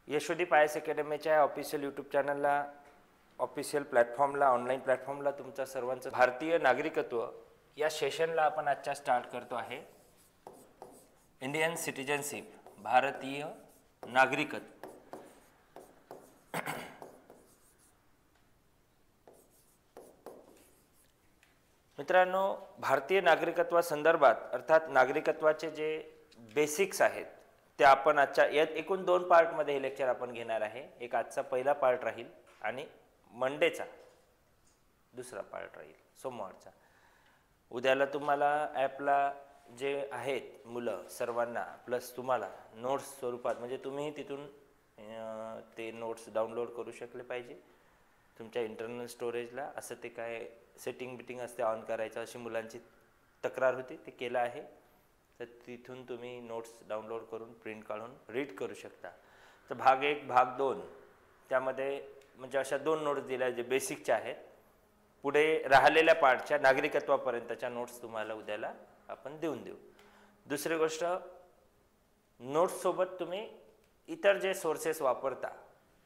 Yashodeep I S अकॅडमीच्या official YouTube चॅनलला, official प्लॅटफॉर्मला, ऑनलाईन प्लॅटफॉर्मला तुमचं सर्वांचं भारतीय नागरिकत्व या सेशनला आपण आजच्या स्टार्ट करतो आहे. इंडियन सिटिझनशिप, भारतीय नागरिकत्व. मित्रांनो, भारतीय नागरिकत्वासंदर्भात अर्थात नागरिकत्वाचे जे बेसिक्स आहेत ते आपण आजच्या यात एकूण 2 पार्टमध्ये हे लेक्चर आपण घेणार आहे. एक आजचा पहिला पार्ट राहील आणि मंडेचा दुसरा पार्ट राहील, सोमवारचा. उद्याला तुम्हाला ॲपला जे आहेत मुलं सर्वांना प्लस तुम्हाला नोट्स स्वरूपात, म्हणजे तुम्ही तिथून ते नोट्स डाउनलोड करू शकले पाहिजे तुमच्या इंटरनल स्टोरेजला. असं ते काय सेटिंग बिटिंग असते ऑन करायचं अशी मुलांची तक्रार होती, ते केलं आहे. तर तिथून तुम्ही नोट्स डाउनलोड करून प्रिंट काढून रीड करू शकता. तर भाग 1 भाग 2 त्यामध्ये म्हणजे अशा 2 नोट्स दिल्या जे बेसिकच्या आहेत. पुढे राहिलेल्या पार्टच्या नागरिकत्वापर्यंतच्या नोट्स तुम्हाला उद्याला आपण देऊन देऊ. दुसरी गोष्ट, नोट्ससोबत तुम्ही इतर जे सोर्सेस वापरता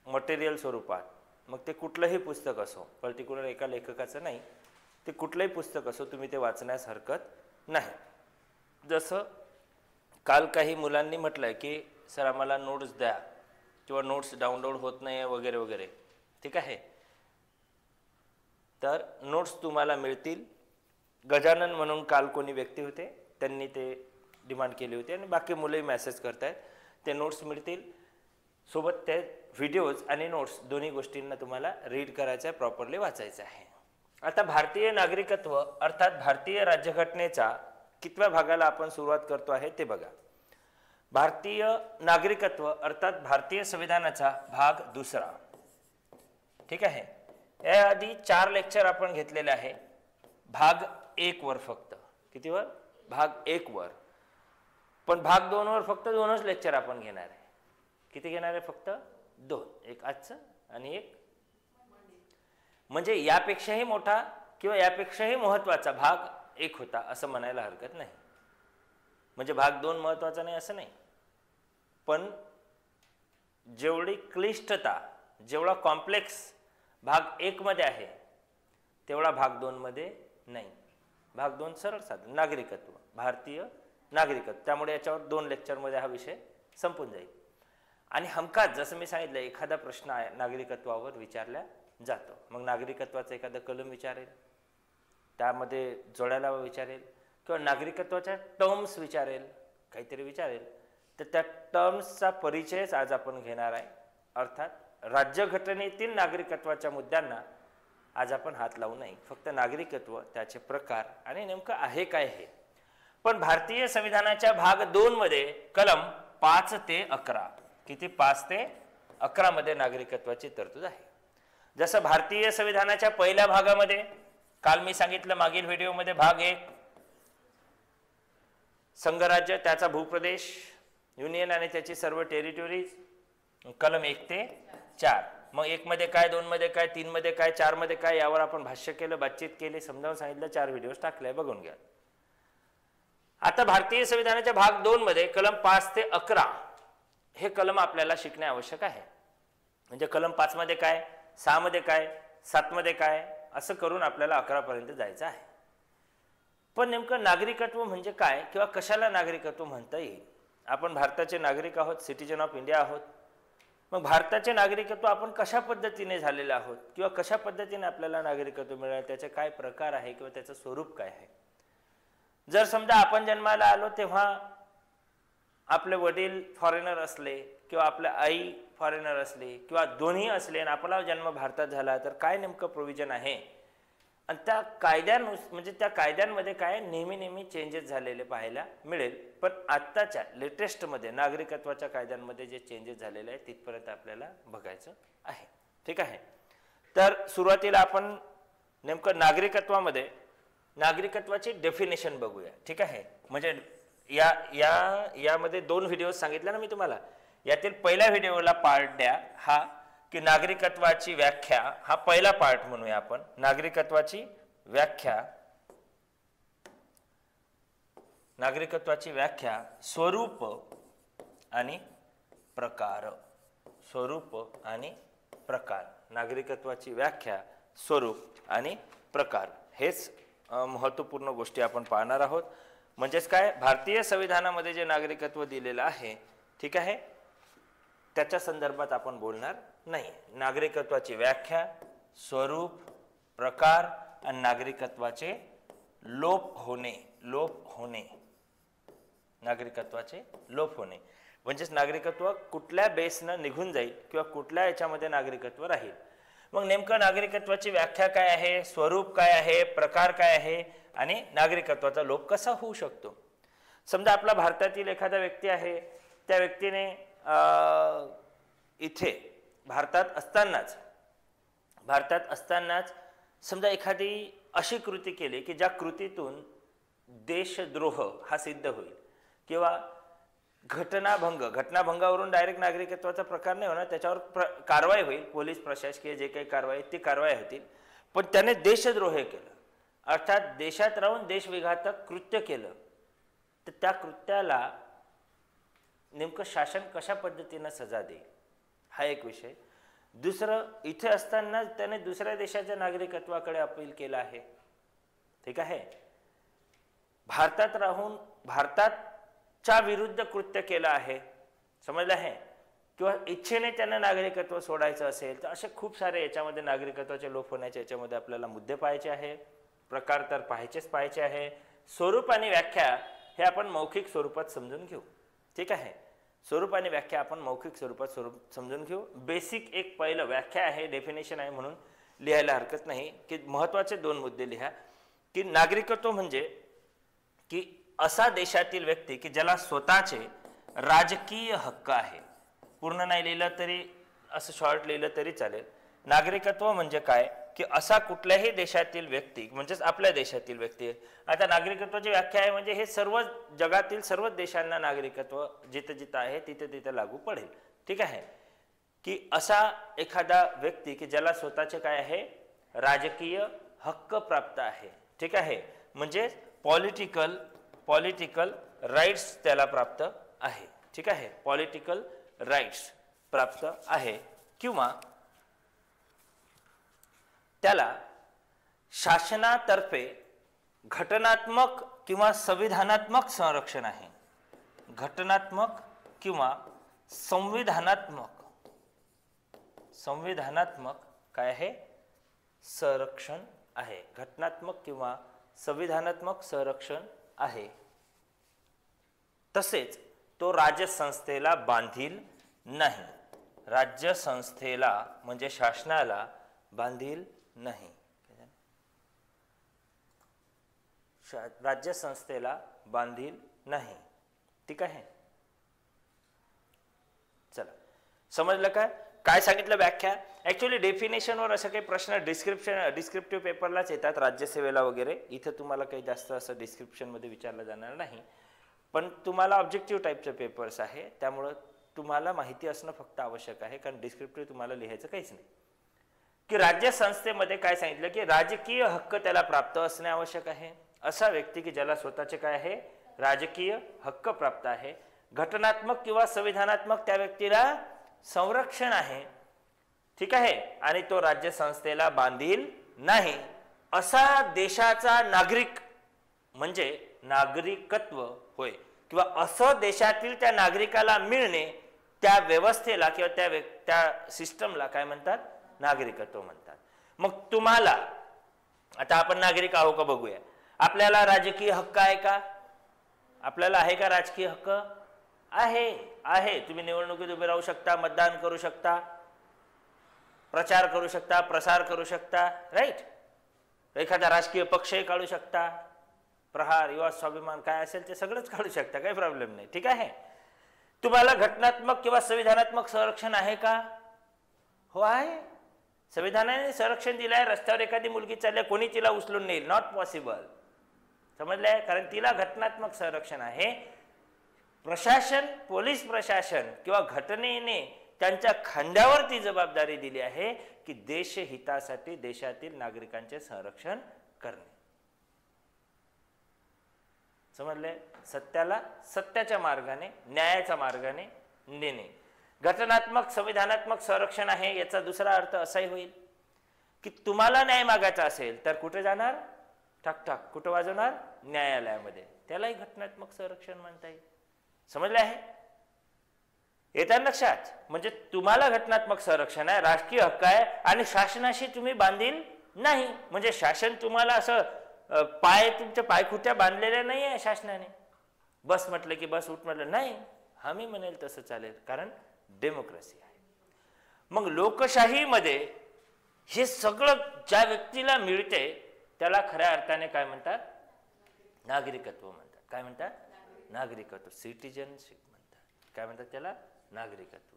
मटेरियल स्वरूपात, मग ते कुठलंही पुस्तक असो, पर्टिक्युलर एका लेखकाचं नाही, ते कुठलंही पुस्तक असो तुम्ही ते वाचण्यास हरकत नाही. जसं काल काही मुलांनी म्हटलं आहे की सर आम्हाला नोट्स द्या किंवा नोट्स डाउनलोड होत नाही आहे वगैरे वगैरे. ठीक आहे, तर नोट्स तुम्हाला मिळतील. गजानन म्हणून काल कोणी व्यक्ती होते, त्यांनी ते डिमांड केली होती आणि बाकी मुलंही मेसेज करत आहेत. ते नोट्स मिळतील, सोबत ते व्हिडिओज आणि नोट्स दोन्ही गोष्टींना तुम्हाला रीड करायचं आहे, प्रॉपरली वाचायचं आहे. आता भारतीय नागरिकत्व अर्थात भारतीय राज्यघटनेचा कितव्या भागाला आपण सुरुवात करतो आहे ते बघा. भारतीय नागरिकत्व अर्थात भारतीय संविधानाचा भाग 2. ठीक आहे, याआधी 4 लेक्चर आपण घेतलेले आहे भाग 1 वर. फक्त कितीवर? भाग 1 वर. पण भाग 2 वर फक्त 2च लेक्चर आपण घेणार आहे. किती घेणार आहे? फक्त 2. एक आजचं आणि एक, म्हणजे यापेक्षाही मोठा किंवा यापेक्षाही महत्त्वाचा भाग 1 होता असं म्हणायला हरकत नाही. म्हणजे भाग 2 महत्त्वाचा नाही असं नाही, पण जेवढी क्लिष्टता, जेवढा कॉम्प्लेक्स भाग 1 मध्ये आहे तेवढा भाग 2 मध्ये नाही. भाग 2 सरळ साधं नागरिकत्व, भारतीय नागरिकत्व. त्यामुळे याच्यावर 2 लेक्चरमध्ये हा विषय संपून जाईल. आणि हमखास जसं मी सांगितलं, एखादा प्रश्न आहे नागरिकत्वावर विचारला जातो, मग नागरिकत्वाचा एखादा कलम विचारेल, त्यामध्ये जोडायला विचारेल, किंवा नागरिकत्वाच्या टर्म्स विचारेल, काहीतरी विचारेल, तर त्या टर्म्सचा परिचयच आज आपण घेणार आहे. अर्थात राज्यघटनेतील नागरिकत्वाच्या मुद्द्यांना आज आपण हात लावू नये, फक्त नागरिकत्व, त्याचे प्रकार आणि नेमकं आहे काय हे. पण भारतीय संविधानाच्या भाग 2 मध्ये कलम 5 ते 11, किती 5 ते 11 मध्ये नागरिकत्वाची तरतूद आहे. जसं भारतीय संविधानाच्या पहिल्या भागामध्ये काल मी सांगितलं मागील व्हिडिओमध्ये, भाग 1 संघराज्य, त्याचा भूप्रदेश, युनियन आणि त्याची सर्व टेरिटोरीज, कलम 1 ते 4. मग 1 मध्ये काय, 2 मध्ये काय, 3 मध्ये काय, 4 मध्ये काय, यावर आपण भाष्य केलं, बातचीत केली, समजावून सांगितलं, 4 व्हिडिओज टाकले, बघून घ्या. आता भारतीय संविधानाच्या भाग 2 मध्ये कलम 5 ते 11 हे कलम आपल्याला शिकणे आवश्यक आहे. म्हणजे कलम 5 मध्ये काय, 6 मध्ये काय, 7 मध्ये काय, असं करून आपल्याला 11 पर्यंत जायचं आहे. पण नेमकं नागरिकत्व म्हणजे काय किंवा कशाला नागरिकत्व म्हणता येईल? आपण भारताचे नागरिक आहोत, सिटिझन ऑफ इंडिया आहोत. मग भारताचे नागरिकत्व आपण कशा पद्धतीने झालेले आहोत किंवा कशा पद्धतीने आपल्याला नागरिकत्व मिळाले, त्याचे काय प्रकार आहे किंवा त्याचं स्वरूप काय आहे? जर समजा आपण जन्माला आलो तेव्हा आपले वडील फॉरेनर असले किंवा आपल्या आई फॉरेनर असले किंवा दोन्ही असले आणि आपला जन्म भारतात झाला, तर काय नेमकं प्रोव्हिजन आहे? आणि त्या म्हणजे त्या कायद्यांमध्ये काय नेहमी चेंजेस झालेले पाहायला मिळेल. पण आत्ताच्या लेटेस्टमध्ये नागरिकत्वाच्या कायद्यांमध्ये जे चेंजेस झालेले आहेत तिथपर्यंत आपल्याला बघायचं आहे. ठीक आहे, तर सुरुवातीला आपण नेमकं नागरिकत्वामध्ये नागरिकत्वाची डेफिनेशन बघूया. ठीक आहे, म्हणजे यामध्ये 2 व्हिडिओ सांगितले ना मी तुम्हाला. यातील पहिल्या व्हिडिओला पार्ट द्या हा की नागरिकत्वाची व्याख्या, हा पहिला पार्ट म्हणूया आपण. नागरिकत्वाची व्याख्या, स्वरूप आणि प्रकार. स्वरूप आणि प्रकार. नागरिकत्वाची व्याख्या, स्वरूप आणि प्रकार हेच महत्त्वपूर्ण गोष्टी आपण पाहणार आहोत. म्हणजेच काय, भारतीय संविधानामध्ये जे नागरिकत्व दिलेलं आहे, ठीक आहे, त्याच्या संदर्भात आपण बोलणार नाही. नागरिकत्वाची व्याख्या, स्वरूप, प्रकार आणि नागरिकत्वाचे लोप होणे, नागरिकत्वाचे लोप होणे म्हणजेच नागरिकत्व कुठल्या बेसनं निघून जाईल किंवा कुठल्या याच्यामध्ये नागरिकत्व राहील. मग नेमकं नागरिकत्वाची व्याख्या काय आहे, स्वरूप काय आहे, प्रकार काय आहे आणि नागरिकत्वाचा लोप कसा होऊ शकतो. समजा आपला भारतातील एखादा व्यक्ती आहे, त्या व्यक्तीने इथे भारतात असतानाच समजा एखादी अशी कृती केली की ज्या कृतीतून देशद्रोह हा सिद्ध होईल किंवा घटनाभंगावरून डायरेक्ट नागरिकत्वाचा प्रकार नाही होणार, त्याच्यावर कारवाई होईल, पोलीस प्रशासकीय जे काही कारवाई ती कारवाई होतील, पण त्याने देशद्रोह केलं अर्थात देशात राहून देशविघातक कृत्य केलं, तर त्या कृत्याला नेमकं शासन कशा पद्धतीनं सजा देईल हा एक विषय. दुसरं, इथे असताना त्याने दुसऱ्या देशाच्या नागरिकत्वाकडे अपील केलं आहे, ठीक आहे, भारतात राहून भारताच्या विरुद्ध कृत्य केलं आहे, समजलं आहे, किंवा इच्छेने त्यांना नागरिकत्व सोडायचं असेल, तर असे खूप सारे याच्यामध्ये नागरिकत्वाचे लोप होण्याच्या याच्यामध्ये आपल्याला मुद्दे पाहायचे आहे, प्रकार तर पाहायचे आहे. स्वरूप आणि व्याख्या हे आपण मौखिक स्वरूपात समजून घेऊ, ठीक आहे. स्वरूप आणि व्याख्या आपण मौखिक स्वरूपात समजून घेऊ. बेसिक एक पहिलं व्याख्या आहे, डेफिनेशन आहे म्हणून लिहायला हरकत नाही की महत्त्वाचे 2 मुद्दे लिहा की नागरिकत्व म्हणजे की असा देशातील व्यक्ती की ज्याला स्वतःचे राजकीय हक्क आहे. पूर्ण नाही लिहिलं तरी, असं शॉर्ट लिहिलं तरी चालेल. नागरिकत्व म्हणजे काय की असा कुठल्याही देशातील व्यक्ती म्हणजेच आपल्या देशातील व्यक्ती. आता नागरिकत्वाची व्याख्या आहे म्हणजे हे सर्व जगातील सर्व देशांना नागरिकत्व जिथे जिथे आहे तिथे लागू पडेल, ठीक आहे, की असा एखादा व्यक्ती की ज्याला स्वतःचे काय आहे राजकीय हक्क प्राप्त आहे, ठीक आहे, म्हणजे पॉलिटिकल राईट्स त्याला प्राप्त आहे, ठीक आहे, पॉलिटिकल राईट्स प्राप्त आहे किंवा त्याला शासनातर्फे घटनात्मक किंवा संविधानात्मक संरक्षण आहे. घटनात्मक किंवा संविधानात्मक काय आहे संरक्षण आहे. घटनात्मक किंवा संविधानात्मक संरक्षण आहे. तसेच तो राज्यसंस्थेला बांधील नाही. राज्यसंस्थेला म्हणजे शासनाला बांधील नाही. राज्यसंस्थेला बांधील नाही, ठीक आहे. चला समजलं काय सांगितलं व्याख्या. ऍक्च्युअली डेफिनेशनवर असं काही प्रश्न डिस्क्रिप्टिव्ह पेपरलाच येतात, राज्यसेवेला वगैरे. इथं तुम्हाला काही जास्त असं डिस्क्रिप्शन मध्ये विचारलं जाणार नाही, पण तुम्हाला ऑब्जेक्टिव्ह टाईपचे पेपर्स आहे, त्यामुळं तुम्हाला माहिती असणं फक्त आवश्यक आहे, कारण डिस्क्रिप्टिव्ह तुम्हाला लिहायचं काहीच नाही. की राज्यसंस्थेमध्ये काय सांगितलं की राजकीय हक्क त्याला प्राप्त असणे आवश्यक आहे. असा व्यक्ती की ज्याला स्वतःचे काय आहे राजकीय हक्क प्राप्त आहे, घटनात्मक किंवा संविधानात्मक त्या व्यक्तीला संरक्षण आहे, ठीक आहे, आणि तो राज्यसंस्थेला बांधील नाही, असा देशाचा नागरिक म्हणजे नागरिकत्व होय, किंवा असं देशातील त्या नागरिकाला मिळणे त्या व्यवस्थेला किंवा त्या सिस्टमला काय म्हणतात नागरिकत्व म्हणतात. मग तुम्हाला आता आपण नागरिक आहोत का बघूया. आपल्याला राजकीय हक्क आहे का? आपल्याला आहे का राजकीय हक्क? आहे. तुम्ही निवडणुकीत उभे राहू शकता, मतदान करू शकता, प्रचार करू शकता, प्रसार करू शकता, राईट. एखादा राजकीय पक्षही काढू शकता, प्रहार, युवा स्वाभिमान काय असेल ते सगळंच काढू शकता, काही प्रॉब्लेम नाही, ठीक आहे. तुम्हाला घटनात्मक किंवा संविधानात्मक संरक्षण आहे का? हो आहे. संविधानाने संरक्षण दिलंय. रस्त्यावर एखादी मुलगी चालली, कोणी तिला उचलून नेईल, नॉट पॉसिबल, समजलंय, कारण तिला घटनात्मक संरक्षण आहे. प्रशासन, पोलीस प्रशासन किंवा घटनेने त्यांच्या खांद्यावर ती जबाबदारी दिली आहे की देशहितासाठी देशातील नागरिकांचे संरक्षण करणे. समजले? सत्याला सत्याच्या मार्गाने, न्यायाच्या मार्गाने नेणे. घटनात्मक संविधानात्मक संरक्षण आहे याचा दुसरा अर्थ असाही होईल की तुम्हाला न्याय मागायचा असेल तर कुठे जाणार? ठक ठक कुठं वाजवणार? न्यायालयामध्ये. त्यालाही घटनात्मक संरक्षण म्हणता येईल. समजलं आहे? येतात लक्षात? म्हणजे तुम्हाला घटनात्मक संरक्षण आहे, राजकीय हक्क आहे आणि शासनाशी तुम्ही बांधील नाही. म्हणजे शासन तुम्हाला असं तुमच्या पायखुट्या बांधलेल्या नाही आहे शासनाने. बस म्हटलं की बस, उठ म्हटलं नाही, आम्ही म्हणेल तसं चालेल, कारण डेमोक्रेसी आहे. मग लोकशाहीमध्ये हे सगळं ज्या व्यक्तीला मिळते त्याला खऱ्या अर्थाने काय म्हणतात? नागरिकत्व म्हणतात. काय म्हणतात? नागरिकत्व, सिटिझनशिप म्हणतात. काय म्हणतात त्याला? नागरिकत्व.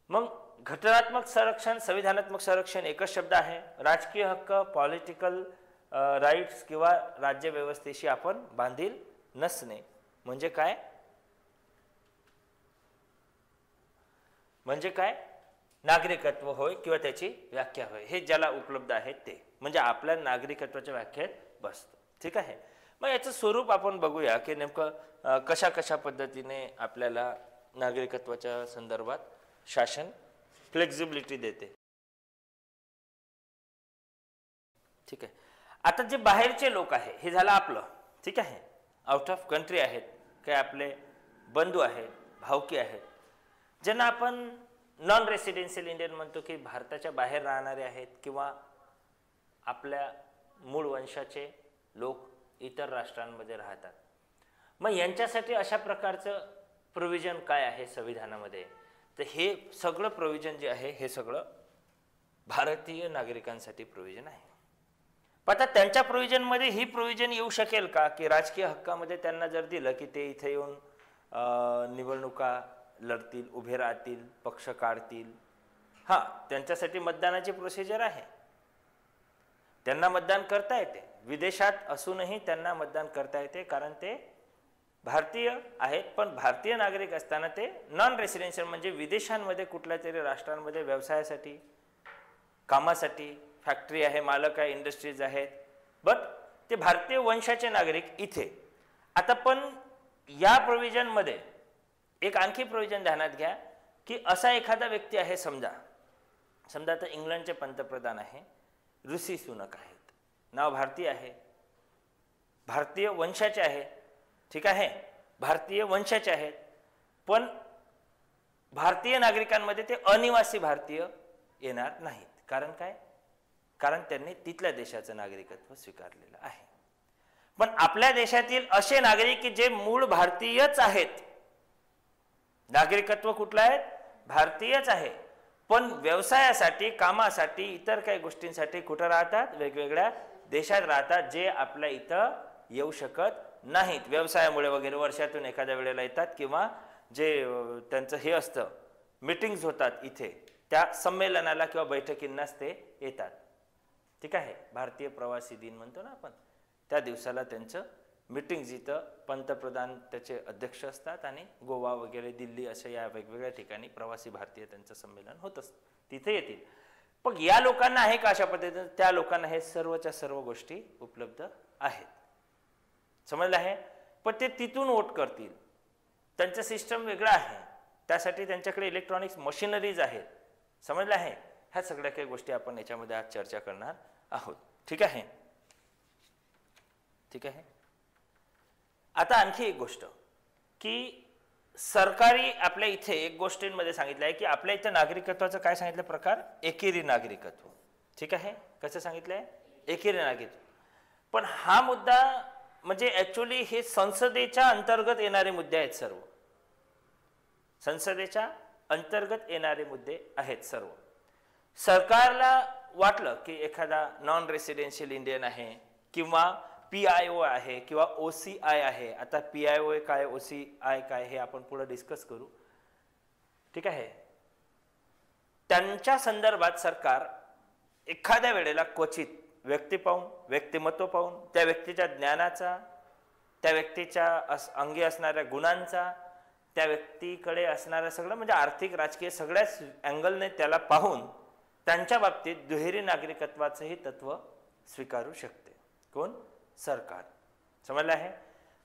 मग घटनात्मक संरक्षण, संविधानात्मक संरक्षण एकच शब्द आहे. राजकीय हक्क, पॉलिटिकल राईट्स किंवा राज्य व्यवस्थेशी आपण बांधील नसणे म्हणजे काय? म्हणजे काय? नागरिकत्व होय किंवा त्याची व्याख्या होय, हे ज्याला उपलब्ध आहे ते म्हणजे आपल्या नागरिकत्वाच्या व्याख्येत बसतो. ठीक आहे. मग याचं स्वरूप आपण बघूया की नेमकं कशा कशा पद्धतीने आपल्याला नागरिकत्वाच्या संदर्भात शासन फ्लेक्झिबिलिटी देते. ठीक आहे. आता जे बाहेरचे लोक आहे हे झालं आपलं. ठीक आहे. आउट ऑफ कंट्री आहेत, काही आपले बंधू आहेत, भावकी आहेत, ज्यांना आपण नॉन रेसिडेन्शियल इंडियन म्हणतो की भारताच्या बाहेर राहणारे आहेत किंवा आपल्या मूळ वंशाचे लोक इतर राष्ट्रांमध्ये राहतात. मग यांच्यासाठी अशा प्रकारचं प्रोव्हिजन काय आहे संविधानामध्ये? तर हे सगळं प्रोव्हिजन जे आहे हे सगळं भारतीय नागरिकांसाठी प्रोव्हिजन आहे. पण आता त्यांच्या प्रोव्हिजनमध्ये ही प्रोव्हिजन येऊ शकेल का की राजकीय हक्कामध्ये त्यांना जर दिलं की ते इथे येऊन निवडणुका लढतील, उभे राहतील, पक्ष काढतील. हां, त्यांच्यासाठी मतदानाची प्रोसिजर आहे, त्यांना मतदान करता येते. विदेशात असूनही त्यांना मतदान करता येते कारण ते भारतीय आहेत. पण भारतीय नागरिक असताना ते नॉन रेसिडेन्शियल म्हणजे विदेशांमध्ये कुठल्या तरी राष्ट्रांमध्ये व्यवसायासाठी, कामासाठी, फॅक्टरी आहे, मालक आहे, इंडस्ट्रीज आहेत, बट ते भारतीय वंशाचे नागरिक इथे. आता पण या प्रोव्हिजनमध्ये एक आणखी प्रोव्हिजन ध्यानात घ्या की असा एखादा व्यक्ती आहे, समजा आता इंग्लंडचे पंतप्रधान आहे, ऋषी सुनक आहेत, नाव भारतीय आहे, भारतीय वंशाचे आहे. ठीक आहे, भारतीय वंशाचे आहेत, पण भारतीय नागरिकांमध्ये ते अनिवासी भारतीय येणार नाहीत. कारण काय? कारण त्यांनी तिथल्या देशाचं नागरिकत्व स्वीकारलेलं आहे. पण आपल्या देशातील असे नागरिक की जे मूळ भारतीयच आहेत, नागरिकत्व कुठलं आहे? भारतीयच आहे, पण व्यवसायासाठी, कामासाठी, इतर काही गोष्टींसाठी कुठं राहतात? वेगवेगळ्या देशात राहतात, जे आपल्या इथं येऊ शकत नाहीत. व्यवसायामुळे वगैरे वर्षातून एखाद्या वेळेला येतात किंवा जे त्यांचं हे असतं, मीटिंग्स होतात इथे, त्या संमेलनाला किंवा बैठकींनाच ते येतात. ठीक आहे. भारतीय प्रवासी दिन म्हणतो ना आपण, त्या दिवसाला त्यांचं मीटिंग्स, इथं पंतप्रधान त्याचे अध्यक्ष असतात आणि गोवा वगैरे, दिल्ली अशा या वेगवेगळ्या ठिकाणी प्रवासी भारतीय त्यांचं संमेलन होत असतं, तिथे येतील. पण या लोकांना आहे का अशा पद्धतीने? त्या लोकांना हे सर्वच्या सर्व गोष्टी उपलब्ध आहेत. समजलं आहे? पण ते तिथून वोट करतील, त्यांचं सिस्टम वेगळं आहे, त्यासाठी त्यांच्याकडे इलेक्ट्रॉनिक्स मशिनरीज आहेत. समजलं आहे? ह्या सगळ्या काही गोष्टी आपण याच्यामध्ये आज चर्चा करणार आहोत. ठीक आहे. ठीक आहे. आता आणखी एक गोष्ट की सरकारी आपल्या इथे एक गोष्टींमध्ये सांगितलं आहे की आपल्या इथे नागरिकत्वाचं काय सांगितलं प्रकार? एकेरी नागरिकत्व. ठीक आहे. कसं सांगितलंय? एकेरी नागरिकत्व. पण हा मुद्दा म्हणजे ऍक्च्युअली हे संसदेच्या अंतर्गत येणारे मुद्दे आहेत सर्व. संसदेच्या अंतर्गत येणारे मुद्दे आहेत सर्व. सरकारला वाटलं की एखादा नॉन रेसिडेन्शियल इंडियन आहे किंवा PIO आहे किंवा OCI आहे. आता PIO काय, OCI काय, हे आपण पुढे डिस्कस करू. ठीक आहे. त्यांच्या संदर्भात सरकार एखाद्या वेळेला क्वचित व्यक्ती पाहून, व्यक्तिमत्व पाहून, त्या व्यक्तीच्या ज्ञानाचा, त्या व्यक्तीच्या अंगी असणाऱ्या गुणांचा, त्या व्यक्तीकडे असणाऱ्या सगळं म्हणजे आर्थिक, राजकीय सगळ्याच अँगलने त्याला पाहून त्यांच्या बाबतीत दुहेरी नागरिकत्वाचंही तत्व स्वीकारू शकते. कोण? सरकार. समजलं आहे?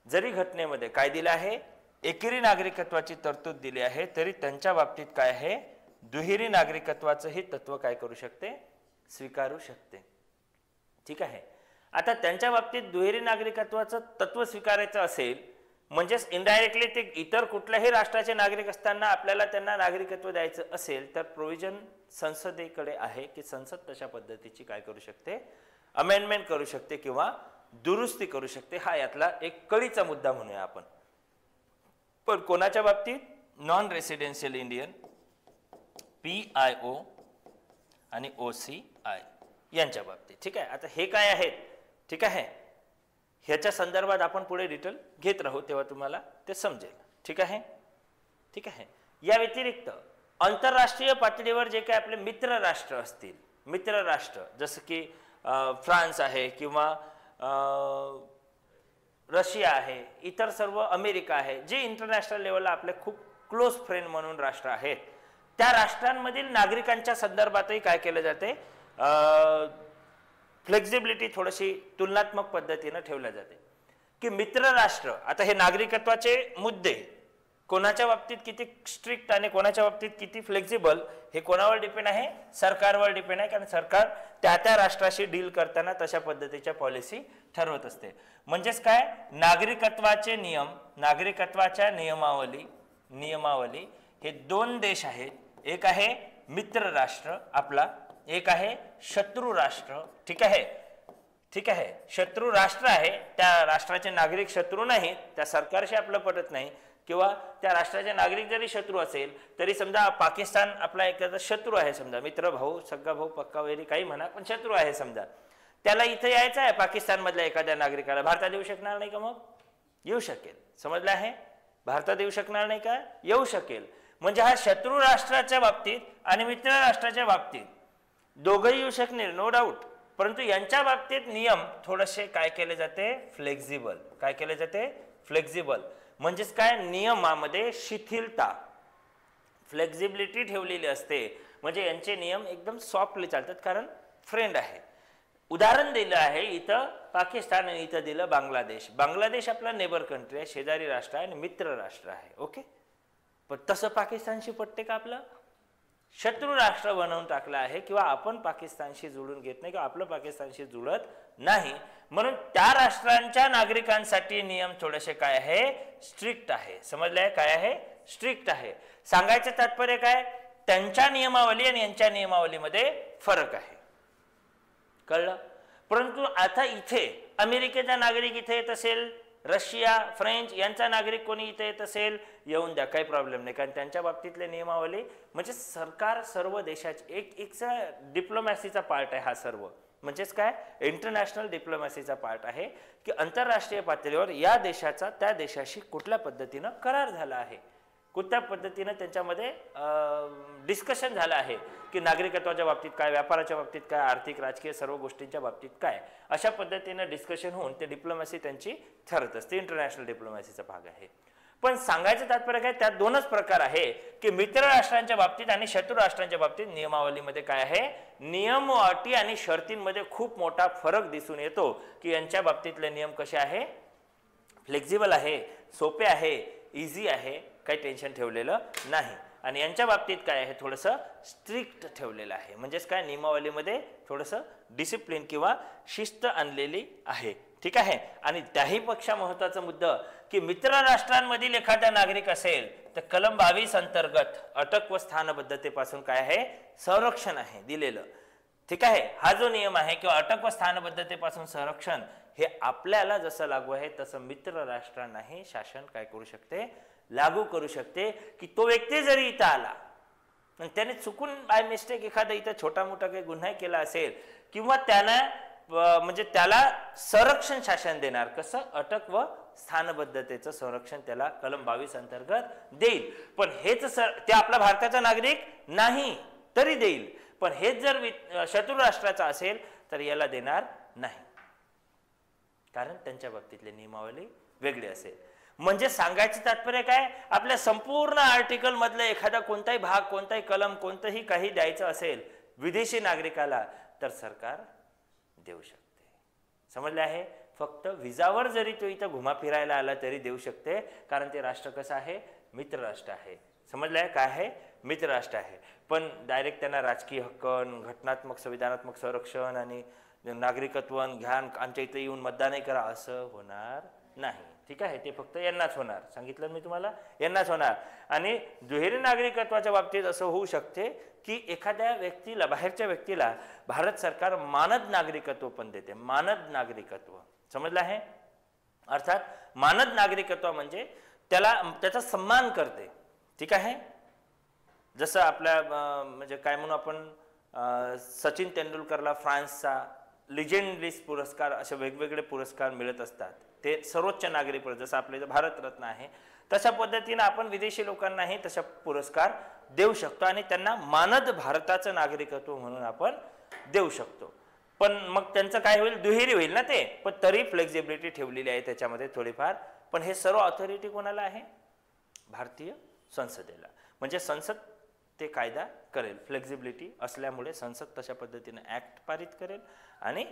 जरी घटनेमध्ये काय दिलं आहे? एकेरी नागरिकत्वाची तरतूद दिली आहे, तरी त्यांच्या बाबतीत काय आहे, दुहेरी नागरिकत्वाचंही तत्व काय करू शकते, स्वीकारू शकते. ठीक आहे. आता त्यांच्या बाबतीत दुहेरी नागरिकत्वाचं तत्व स्वीकारायचं असेल म्हणजेच इनडायरेक्टली ते इतर कुठल्याही राष्ट्राचे नागरिक असताना आपल्याला त्यांना नागरिकत्व द्यायचं असेल तर प्रोव्हिजन संसदेकडे आहे की संसद तशा पद्धतीची काय करू शकते, अमेंडमेंट करू शकते किंवा दुरुस्ती करू शकते. हा यातला एक कळीचा मुद्दा म्हणूया आपण. पण कोणाच्या बाबतीत, नॉन रेसिडेन्शियल इंडियन, PIO आणि OCI यांच्या बाबतीत. ठीक आहे. आता हे काय आहेत, ठीक आहे, ह्याच्या संदर्भात आपण पुढे डिटेल घेत राहू तेव्हा तुम्हाला ते समजेल. ठीक आहे. ठीक आहे. या व्यतिरिक्त आंतरराष्ट्रीय पातळीवर जे काही आपले मित्र राष्ट्र असतील, मित्र राष्ट्र जसं की फ्रान्स आहे किंवा रशिया आहे, इतर सर्व अमेरिका आहे, जे इंटरनॅशनल लेवलला आपले खूप क्लोज फ्रेंड म्हणून राष्ट्र आहेत, त्या राष्ट्रांमधील नागरिकांच्या संदर्भातही काय केलं जाते, फ्लेक्झिबिलिटी थोडीशी तुलनात्मक पद्धतीने ठेवल्या जाते की मित्र राष्ट्र, आता हे नागरिकत्वाचे मुद्दे कोणाच्या बाबतीत किती स्ट्रिक्ट आणि कोणाच्या बाबतीत किती फ्लेक्झिबल हे कोणावर डिपेंड आहे, सरकारवर डिपेंड आहे. कारण सरकार त्या त्या राष्ट्राशी डील करताना तशा पद्धतीच्या पॉलिसी ठरवत असते. म्हणजेच काय, नागरिकत्वाचे नियम, नागरिकत्वाच्या नियमावली हे दोन देश आहेत. एक आहे मित्र राष्ट्र आपला, एक आहे शत्रू राष्ट्र. ठीक आहे. ठीक आहे. शत्रू राष्ट्र आहे, त्या राष्ट्राचे नागरिक शत्रू नाहीत, त्या सरकारशी आपलं पटत नाही किंवा त्या राष्ट्राचे नागरिक जरी शत्रू असेल तरी समजा पाकिस्तान आपला एखादा शत्रू आहे, समजा मित्र भाऊ, सगळा भाऊ, पक्का वैरी काही म्हणा, पण शत्रू आहे समजा, त्याला इथे यायचं आहे पाकिस्तान मधल्या एखाद्या नागरिकाला, भारतात येऊ शकणार नाही का? मग येऊ शकेल. समजलं आहे? भारतात येऊ शकणार नाही का? येऊ शकेल. म्हणजे हा शत्रू राष्ट्राच्या बाबतीत आणि मित्र राष्ट्राच्या बाबतीत दोघंही येऊ शकणार, नो डाऊट. परंतु यांच्या बाबतीत नियम थोडेसे काय केले जाते, फ्लेक्झिबल. काय केले जाते, फ्लेक्झिबल. म्हणजेच काय, नियमामध्ये शिथिलता, फ्लेक्झिबिलिटी ठेवलेली असते. म्हणजे यांचे नियम एकदम सॉफ्टली चालतात कारण फ्रेंड आहे. उदाहरण दिलं आहे इथं पाकिस्तान आणि इथं दिलं बांगलादेश. बांगलादेश आपला नेबर कंट्री आहे, शेजारी राष्ट्र आहे आणि मित्र राष्ट्र आहे. ओके. पण तसं पाकिस्तानशी पटते का? आपलं शत्रू राष्ट्र बनवून टाकलं आहे किंवा आपण पाकिस्तानशी जुळून घेत नाही किंवा आपलं पाकिस्तानशी जुळत नाही, म्हणून त्या राष्ट्रांच्या नागरिकांसाठी नियम थोडेसे काय आहे, स्ट्रिक्ट आहे. समजलंय? काय आहे, स्ट्रिक्ट आहे. सांगायचं तात्पर्य काय, त्यांच्या नियमावली आणि यांच्या नियमावलीमध्ये फरक आहे. कळलं? परंतु आता इथे अमेरिकेचा नागरिक इथे येत असेल, रशिया, फ्रेंच यांचा नागरिक कोणी इथे येत असेल, येऊन द्या, काही प्रॉब्लेम नाही. कारण त्यांच्या बाबतीतले नियमावली म्हणजे सरकार सर्व देशाचे एक डिप्लोमॅसीचा पार्ट आहे हा सर्व. म्हणजेच काय, इंटरनॅशनल डिप्लोमॅसीचा पार्ट आहे की आंतरराष्ट्रीय पातळीवर या देशाचा त्या देशाशी कुठल्या पद्धतीनं करार झाला आहे, कुठल्या पद्धतीनं त्यांच्यामध्ये डिस्कशन झालं आहे की नागरिकत्वाच्या बाबतीत काय, व्यापाराच्या बाबतीत काय, आर्थिक राजकीय सर्व गोष्टींच्या बाबतीत काय, अशा पद्धतीनं डिस्कशन होऊन ते डिप्लोमॅसी त्यांची ठरत असते. इंटरनॅशनल डिप्लोमॅसीचा भाग आहे. पण सांगायचं तात्पर्य काय, त्यात दोनच प्रकार आहे की मित्र राष्ट्रांच्या बाबतीत आणि शत्रू राष्ट्रांच्या बाबतीत नियमावलीमध्ये काय आहे, नियम, अटी आणि शर्तींमध्ये खूप मोठा फरक दिसून येतो की यांच्या बाबतीतले नियम कसे आहे, फ्लेक्झिबल आहे, सोपे आहे, इझी आहे, काही टेन्शन ठेवलेलं नाही. आणि यांच्या बाबतीत काय आहे, थोडंसं स्ट्रिक्ट ठेवलेलं आहे. म्हणजेच काय, नियमावलीमध्ये थोडंसं डिसिप्लिन किंवा शिस्त आणलेली आहे. ठीक आहे. आणि त्याही पेक्षा महत्वाचा मुद्दा की मित्र राष्ट्रांमधील एखादा नागरिक असेल तर कलम 22 अंतर्गत अटक व स्थानबद्धतेपासून काय आहे, संरक्षण आहे दिलेलं. ठीक आहे. हा जो नियम आहे किंवा अटक व स्थानबद्धतेपासून संरक्षण हे आपल्याला जसं लागू आहे तसं मित्र राष्ट्रांनाही शासन काय करू शकते, लागू करू शकते. की तो व्यक्ती जरी इथं आला आणि त्याने चुकून बाय मिस्टेक एखादा इथं छोटा मोठा काही गुन्हा केला असेल किंवा त्यानं म्हणजे त्याला संरक्षण शासन देणार, कसं, अटक व स्थानबद्धतेचं संरक्षण त्याला कलम 22 अंतर्गत देईल. पण हेच ते आपला भारताचा नागरिक नाही तरी देईल, पण हेच जर शत्रू राष्ट्राचा असेल तर याला देणार नाही, कारण त्यांच्या बाबतीतली नियमावली वेगळी असेल. म्हणजे सांगायचं तात्पर्य काय, आपल्या संपूर्ण आर्टिकल मधलं एखादा कोणताही भाग, कोणताही कलम, कोणतंही काही द्यायचं असेल विदेशी नागरिकाला तर सरकार देऊ शकते. समजले आहे? फक्त विजावर जरी तो इथं घुमा फिरायला आला तरी देऊ शकते, कारण ते राष्ट्र कसं आहे, मित्र राष्ट्र आहे. समजलंय काय आहे, मित्र राष्ट्र आहे. पण डायरेक्ट त्यांना राजकीय हक्क, घटनात्मक संविधानात्मक संरक्षण आणि नागरिकत्व घ्यान, आमच्या इथे येऊन मतदानही करा असं होणार नाही. ठीक आहे, ते फक्त यांनाच होणार. सांगितलं मी तुम्हाला, यांनाच होणार. आणि दुहेरी नागरिकत्वाच्या बाबतीत असं होऊ शकते की एखाद्या व्यक्तीला, बाहेरच्या व्यक्तीला भारत सरकार मानद नागरिकत्व पण देते. मानद नागरिकत्व समजलं आहे. अर्थात मानद नागरिकत्व म्हणजे त्याचा सन्मान करते. ठीक आहे, जसं आपल्या म्हणजे काय म्हणून आपण सचिन तेंडुलकरला फ्रान्सचा लिजेंडरीज पुरस्कार, असे वेगवेगळे पुरस्कार मिळत असतात. ते सर्वोच्च नागरी पुरस्कार, जसं आपल्या इथं भारतरत्न आहे, तशा पद्धतीने आपण विदेशी लोकांनाही तशा पुरस्कार देऊ शकतो आणि त्यांना मानद भारताचं नागरिकत्व म्हणून आपण देऊ शकतो. पण मग त्यांचं काय होईल, दुहेरी होईल ना ते. पण तरी फ्लेक्झिबिलिटी ठेवलेली आहे त्याच्यामध्ये थोडीफार. पण हे सर्व ऑथॉरिटी कोणाला आहे, भारतीय संसदेला. म्हणजे संसद ते कायदा करेल. फ्लेक्झिबिलिटी असल्यामुळे संसद तशा पद्धतीने ऍक्ट पारित करेल. आणि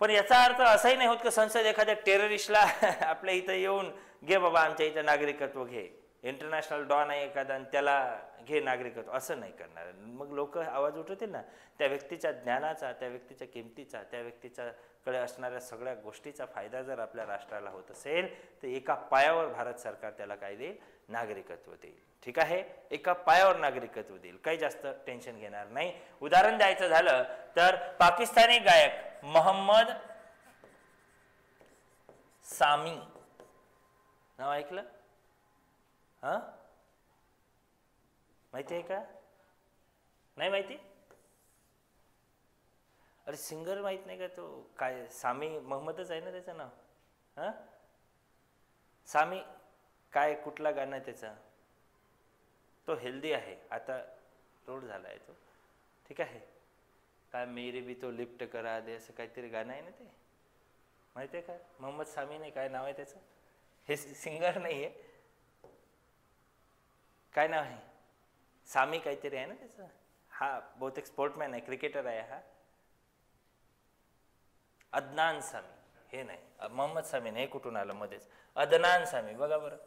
पण याचा अर्थ असाही नाही होत की संसद एखाद्या टेररिस्टला आपल्या इथं येऊन घे बाबा आमच्या इथं नागरिकत्व घे, इंटरनॅशनल डॉन आहे एखादा आणि त्याला घे नागरिकत्व, असं नाही करणार. मग लोक आवाज उठवतील ना. त्या व्यक्तीच्या ज्ञानाचा, त्या व्यक्तीच्या किमतीचा, त्या व्यक्तीच्याकडे असणाऱ्या सगळ्या गोष्टीचा फायदा जर आपल्या राष्ट्राला होत असेल तर एका पायावर भारत सरकार त्याला काय देईल, नागरिकत्व देईल. ठीक आहे, एका पायावर नागरिकत्व देईल, काही जास्त टेन्शन घेणार नाही. उदाहरण द्यायचं झालं तर पाकिस्तानी गायक मोहम्मद सामी नाव ऐकलं? हा, माहिती आहे का? नाही माहिती? अरे सिंगर माहित नाही का? तो काय सामी मोहम्मदच आहे ना त्याचं नाव. हा, सामी काय, कुठला गाणं आहे त्याचा? तो हेल्दी आहे, आता रोड झाला आहे तो. ठीक आहे, काय मेरे भी तो लिफ्ट करा दे, असं काहीतरी गाणं आहे ना ते, माहिती आहे का? मोहम्मद सामी नाही, काय नाव आहे त्याचं? हे सिंगर नाही आहे, काय नाव आहे? सामी काहीतरी आहे ना त्याचं. हा बहुतेक स्पोर्टमॅन आहे, क्रिकेटर आहे हा. अदनान सामी, हे नाही, मोहम्मद सामी नाही. कुठून आलं मध्येच? अदनान सामी, बघा बरं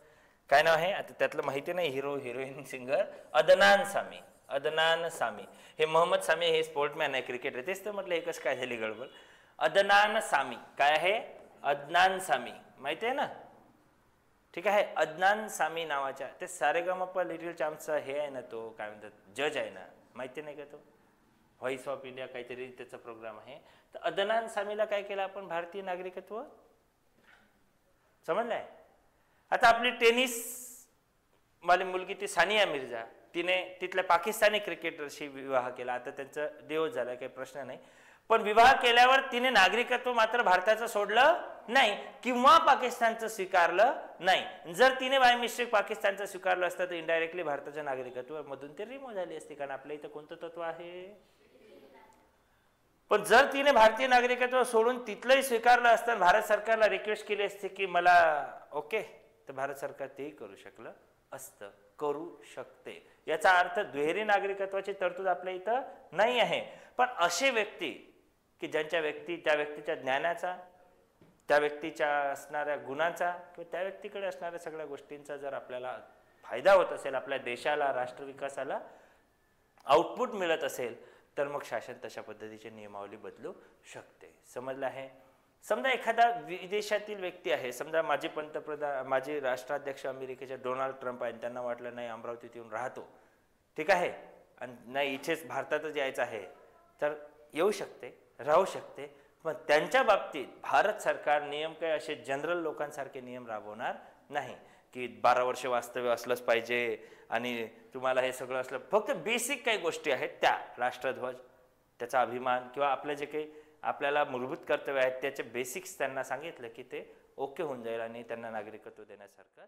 काय नाव आहे. आता त्यातलं माहिती नाही, hero heroine singer Adnan Sami. Adnan Sami हे मोहम्मद सामी हे स्पोर्टमॅन आहे, क्रिकेटर. तेच तर म्हटलं, हे कसं काय झाली गडबड. अदनान सामी काय आहे? अदनान सामी माहिती आहे ना? ठीक आहे, अदनान सामी नावाच्या ते सारेगमप लिटिल चॅम्प्सचा हे आहे ना, तो काय म्हणतात जज आहे ना, माहिती नाही का? तो व्हॉइस ऑफ इंडिया काहीतरी त्याचा प्रोग्राम आहे. तर अदनान सामीला काय केलं आपण, भारतीय नागरिकत्व. समजलंय? आता आपली टेनिस वाली मुलगी ती सानिया मिर्झा, तिने तिथल्या पाकिस्तानी क्रिकेटरशी विवाह केला. आता त्यांचं डिवोर्स झाला, काही प्रश्न नाही. पण विवाह केल्यावर तिने नागरिकत्व मात्र भारताचं सोडलं नाही किंवा पाकिस्तानचं स्वीकारलं नाही. जर तिने बाय मिस्टेक पाकिस्तानचं स्वीकारलं असतं तर इनडायरेक्टली भारताच्या नागरिकत्व मधून ते रिमूव्ह झाली असती, कारण आपल्या इथं कोणतं तत्व आहे. पण जर तिने भारतीय नागरिकत्व सोडून तिथलंही स्वीकारलं असतं, भारत सरकारला रिक्वेस्ट केली असते की मला ओके, तर भारत सरकार तेही करू शकलं असतं, करू शकते. याचा अर्थ दुहेरी नागरिकत्वाची तरतूद आपल्या इथं नाही आहे. पण असे व्यक्ती की ज्यांच्या त्या व्यक्तीच्या ज्ञानाचा, त्या व्यक्तीच्या असणाऱ्या गुणांचा किंवा त्या व्यक्तीकडे असणाऱ्या सगळ्या गोष्टींचा जर आपल्याला फायदा होत असेल, आपल्या देशाला, राष्ट्रविकासाला आउटपुट मिळत असेल, तर मग शासन तशा पद्धतीची नियमावली बदलू शकते. समजलं आहे? समजा एखादा विदेशातील व्यक्ती आहे, समजा माजी पंतप्रधान, माजी राष्ट्राध्यक्ष अमेरिकेचे डोनाल्ड ट्रम्प आहेत, त्यांना वाटलं नाही अमरावतीत येऊन राहतो, ठीक आहे, आणि नाही इथेच भारतातच यायचं आहे, तर येऊ शकते, राहू शकते. पण त्यांच्या बाबतीत भारत सरकार नियम काही असे जनरल लोकांसारखे नियम राबवणार नाही की 12 वर्ष वास्तव्य असलंच पाहिजे आणि तुम्हाला हे सगळं असलं. फक्त बेसिक काही गोष्टी आहेत, त्या राष्ट्रध्वज, त्याचा अभिमान किंवा आपले जे काही आपल्याला मूलभूत कर्तव्य आहेत त्याचे बेसिक्स त्यांना सांगितलं की ते ओके होऊन जाईल आणि त्यांना नागरिकत्व देण्यासारखं